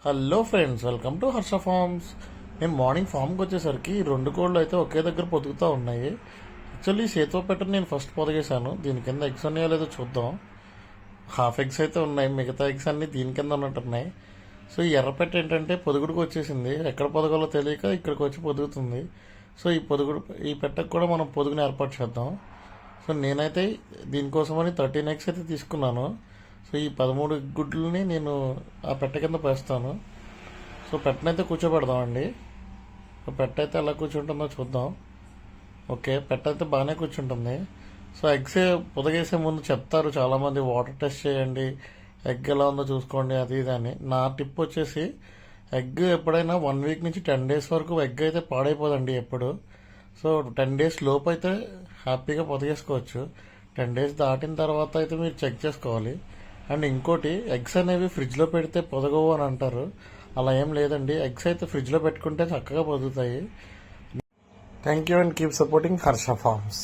Hello friends, welcome to Harsha farms. నేను morning ఫామ్కి వచ్చేసరికి ఈ రెండు కోళ్ళు అయితే ఒకే దగ్గర పొదుగుతూ ఉన్నాయి. యాక్చువల్లీ సేతువ పెట్టని నేను ఫస్ట్ పొదిగేశాను. దీని కింద ఎగ్స్ ఉన్నాయో లేదో చూద్దాం. హాఫ్ ఎగ్స్ అయితే ఉన్నాయి, మిగతా ఎగ్స్ అన్నీ దీని కింద ఉన్నట్టున్నాయి. సో ఈ ఎర్రపెట్ట ఏంటంటే పొదుగుడికి వచ్చేసింది. ఎక్కడ పొదగాలో తెలియక ఇక్కడికి వచ్చి పొదుగుతుంది. సో ఈ పెట్టకు కూడా మనం పొదుగుని ఏర్పాటు చేద్దాం. సో నేనైతే దీనికోసమని 13 ఎగ్స్ అయితే తీసుకున్నాను. సో ఈ 13 గుడ్లని నేను ఆ పెట్ట కింద వేస్తాను. సో పెట్టనైతే కూర్చోబెడదామండి. సో పెట్ట అయితే ఎలా కూర్చుంటుందో చూద్దాం. ఓకే, పెట్ట అయితే బాగానే కూర్చుంటుంది. సో ఎగ్స్ పొదగేసే ముందు చెప్తారు చాలామంది, వాటర్ టెస్ట్ చేయండి, ఎగ్ ఎలా ఉందో చూసుకోండి, అది ఇది అని. నా టిప్ వచ్చేసి ఎగ్ ఎప్పుడైనా 1 వీక్ నుంచి 10 డేస్ వరకు ఎగ్ అయితే పాడైపోదండి ఎప్పుడు. సో 10 డేస్ లోపు అయితే హ్యాపీగా పొదిగేసుకోవచ్చు. 10 డేస్ దాటిన తర్వాత అయితే మీరు చెక్ చేసుకోవాలి. అండ్ ఇంకోటి, ఎగ్స్ అనేవి ఫ్రిడ్జ్లో పెడితే పొదగవు అని అంటారు. అలా ఏం లేదండి, ఎగ్స్ అయితే ఫ్రిడ్జ్లో పెట్టుకుంటే చక్కగా పొదుగుతాయి. Thank you and keep supporting Harsha forms.